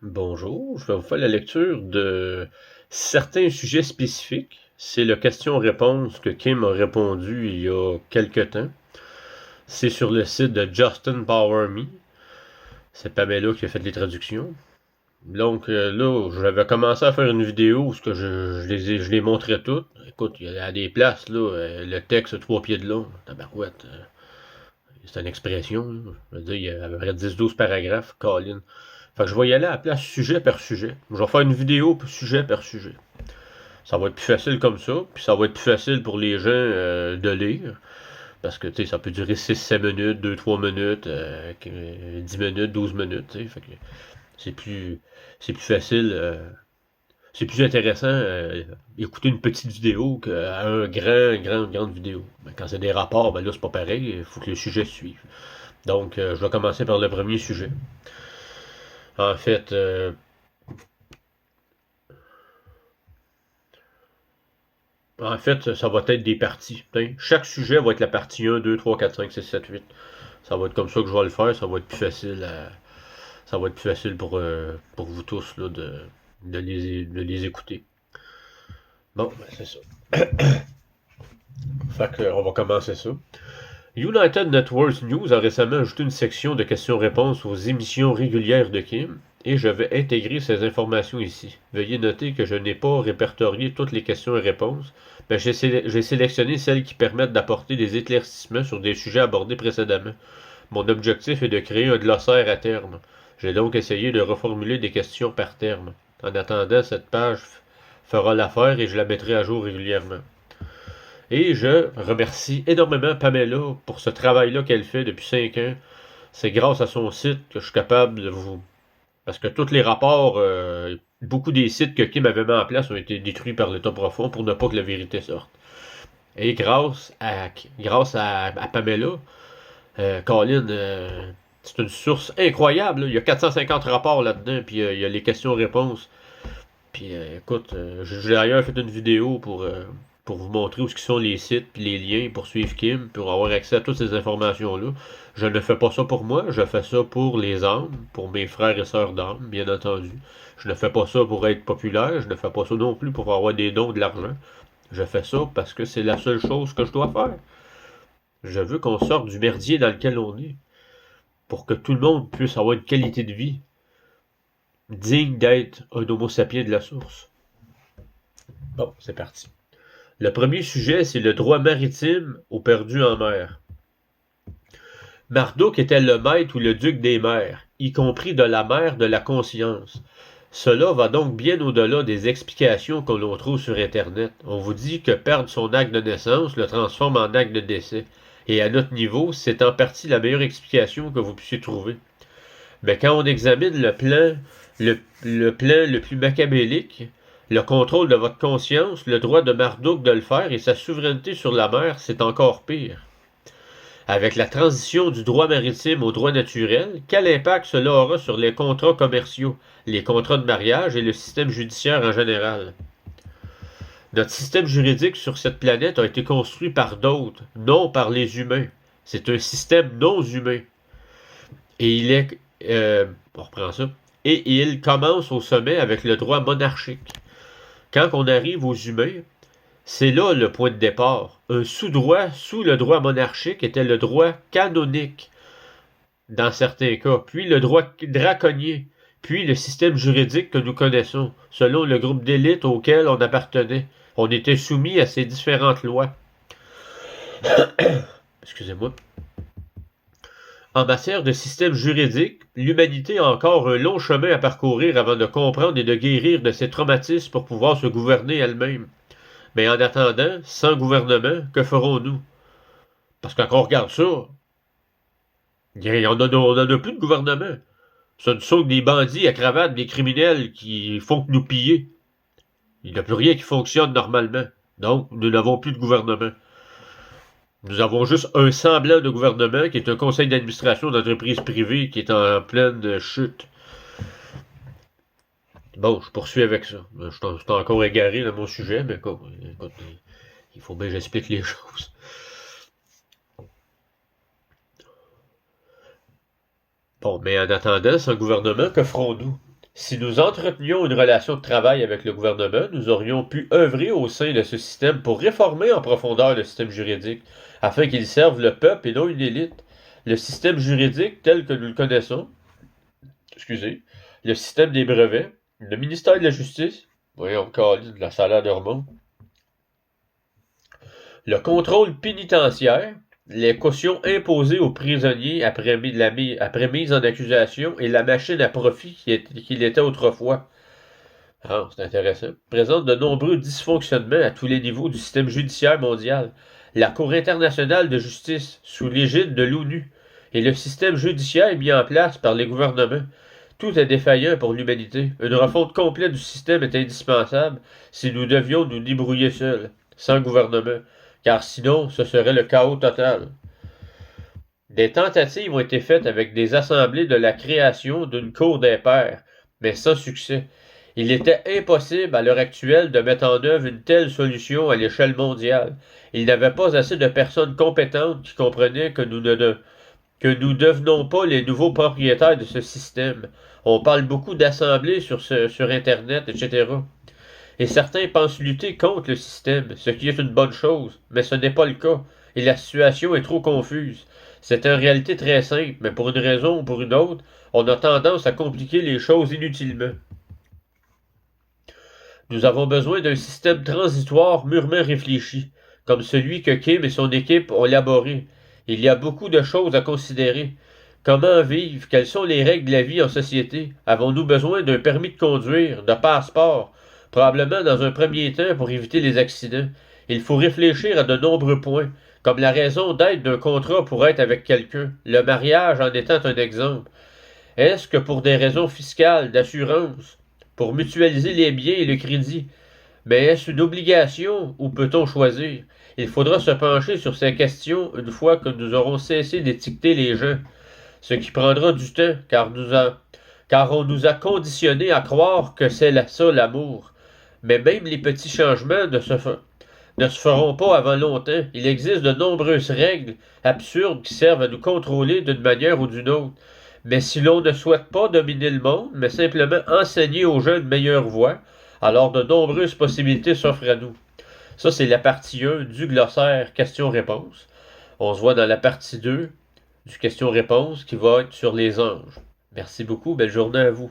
Bonjour, je vais vous faire la lecture de certains sujets spécifiques. C'est le question-réponse que Kim a répondu il y a quelque temps. C'est sur le site de Justin Power Me. C'est Pamela qui a fait les traductions. Donc là, j'avais commencé à faire une vidéo où je les montrais toutes. Écoute, il y a des places, là, le texte 3 pieds de long. Tabarouette. C'est une expression, là. Je veux dire, il y a à peu près 10-12 paragraphes. Colin. Fait que je vais y aller à la place sujet par sujet. Je vais faire une vidéo sujet par sujet. Ça va être plus facile comme ça, puis ça va être plus facile pour les gens de lire. Parce que ça peut durer 6-7 minutes, 2-3 minutes, 10 minutes, 12 minutes. Fait que c'est plus, c'est plus facile, c'est plus intéressant écouter une petite vidéo qu'à une grande vidéo. Ben, quand c'est des rapports, ben là c'est pas pareil, il faut que le sujet suive. Donc je vais commencer par le premier sujet. En fait, ça va être des parties. Chaque sujet va être la partie 1, 2, 3, 4, 5, 6, 7, 8. Ça va être comme ça que je vais le faire. Ça va être plus facile pour vous tous là, de les écouter. Bon, ben c'est ça. Fait que, on va commencer ça. United Networks News a récemment ajouté une section de questions-réponses aux émissions régulières de Kim, et je vais intégrer ces informations ici. Veuillez noter que je n'ai pas répertorié toutes les questions et réponses, mais j'ai sélectionné celles qui permettent d'apporter des éclaircissements sur des sujets abordés précédemment. Mon objectif est de créer un glossaire à terme. J'ai donc essayé de reformuler des questions par terme. En attendant, cette page fera l'affaire et je la mettrai à jour régulièrement. Et je remercie énormément Pamela pour ce travail-là qu'elle fait depuis 5 ans. C'est grâce à son site que je suis capable de vous... Parce que tous les rapports, beaucoup des sites que Kim avait mis en place ont été détruits par l'État profond pour ne pas que la vérité sorte. Et grâce à Pamela, Colin, c'est une source incroyable. Là. Il y a 450 rapports là-dedans, puis il y a les questions-réponses. Puis écoute, j'ai d'ailleurs fait une vidéo pour vous montrer où sont les sites puis les liens pour suivre Kim, pour avoir accès à toutes ces informations-là. Je ne fais pas ça pour moi, je fais ça pour les âmes, pour mes frères et sœurs d'âme, bien entendu. Je ne fais pas ça pour être populaire, je ne fais pas ça non plus pour avoir des dons de l'argent. Je fais ça parce que c'est la seule chose que je dois faire. Je veux qu'on sorte du merdier dans lequel on est, pour que tout le monde puisse avoir une qualité de vie digne d'être un homo sapiens de la source. Bon, c'est parti. Le premier sujet, c'est le droit maritime aux perdus en mer. Marduk était le maître ou le duc des mers, y compris de la mer de la conscience. Cela va donc bien au-delà des explications que l'on trouve sur Internet. On vous dit que perdre son acte de naissance le transforme en acte de décès. Et à notre niveau, c'est en partie la meilleure explication que vous puissiez trouver. Mais quand on examine le plan le plus macabélique, le contrôle de votre conscience, le droit de Marduk de le faire et sa souveraineté sur la mer, c'est encore pire. Avec la transition du droit maritime au droit naturel, quel impact cela aura sur les contrats commerciaux, les contrats de mariage et le système judiciaire en général? Notre système juridique sur cette planète a été construit par d'autres, non par les humains. C'est un système non humain. Et on reprend ça. Et il commence au sommet avec le droit monarchique. Quand on arrive aux humains, c'est là le point de départ. Un sous-droit sous le droit monarchique était le droit canonique dans certains cas, puis le droit draconien, puis le système juridique que nous connaissons, selon le groupe d'élite auquel on appartenait. On était soumis à ces différentes lois. Excusez-moi. En matière de système juridique, l'humanité a encore un long chemin à parcourir avant de comprendre et de guérir de ses traumatismes pour pouvoir se gouverner elle-même. Mais en attendant, sans gouvernement, que ferons-nous? Parce que quand on regarde ça, on n'en a plus de gouvernement. Ce ne sont que des bandits à cravate, des criminels qui font que nous piller. Il n'y a plus rien qui fonctionne normalement. Donc, nous n'avons plus de gouvernement. Nous avons juste un semblant de gouvernement qui est un conseil d'administration d'entreprise privée qui est en pleine chute. Bon, je poursuis avec ça. Je suis encore égaré dans mon sujet, mais écoute, il faut bien que j'explique les choses. Bon, mais en attendant, sans gouvernement, que ferons-nous? Si nous entretenions une relation de travail avec le gouvernement, nous aurions pu œuvrer au sein de ce système pour réformer en profondeur le système juridique, afin qu'il serve le peuple et non une élite. Le système juridique tel que nous le connaissons, excusez, le système des brevets, le ministère de la Justice, voyons, de la salaire de remonte, le contrôle pénitentiaire, les cautions imposées aux prisonniers après mise en accusation et la machine à profit qu'il était autrefois. Ah, c'est intéressant. Présente de nombreux dysfonctionnements à tous les niveaux du système judiciaire mondial. La Cour internationale de justice, sous l'égide de l'ONU, et le système judiciaire mis en place par les gouvernements. Tout est défaillant pour l'humanité. Une refonte complète du système est indispensable si nous devions nous débrouiller seuls, sans gouvernement, car sinon ce serait le chaos total. Des tentatives ont été faites avec des assemblées de la création d'une cour des pairs, mais sans succès. Il était impossible à l'heure actuelle de mettre en œuvre une telle solution à l'échelle mondiale. Il n'y avait pas assez de personnes compétentes qui comprenaient que nous devenons pas les nouveaux propriétaires de ce système. On parle beaucoup d'assemblées sur Internet, etc. Et certains pensent lutter contre le système, ce qui est une bonne chose, mais ce n'est pas le cas, et la situation est trop confuse. C'est en réalité très simple, mais pour une raison ou pour une autre, on a tendance à compliquer les choses inutilement. Nous avons besoin d'un système transitoire mûrement réfléchi, comme celui que Kim et son équipe ont élaboré. Il y a beaucoup de choses à considérer. Comment vivre? Quelles sont les règles de la vie en société? Avons-nous besoin d'un permis de conduire, de passeport? Probablement dans un premier temps pour éviter les accidents. Il faut réfléchir à de nombreux points, comme la raison d'être d'un contrat pour être avec quelqu'un, le mariage en étant un exemple. Est-ce que pour des raisons fiscales, d'assurance, pour mutualiser les biens et le crédit? Mais est-ce une obligation ou peut-on choisir? Il faudra se pencher sur ces questions une fois que nous aurons cessé d'étiqueter les gens, ce qui prendra du temps car on nous a conditionnés à croire que c'est ça l'amour. Mais même les petits changements ne se feront pas avant longtemps. Il existe de nombreuses règles absurdes qui servent à nous contrôler d'une manière ou d'une autre. Mais si l'on ne souhaite pas dominer le monde, mais simplement enseigner aux gens une meilleure voie, alors de nombreuses possibilités s'offrent à nous. Ça, c'est la partie 1 du glossaire questions-réponses. On se voit dans la partie 2 du question-réponse qui va être sur les anges. Merci beaucoup, belle journée à vous.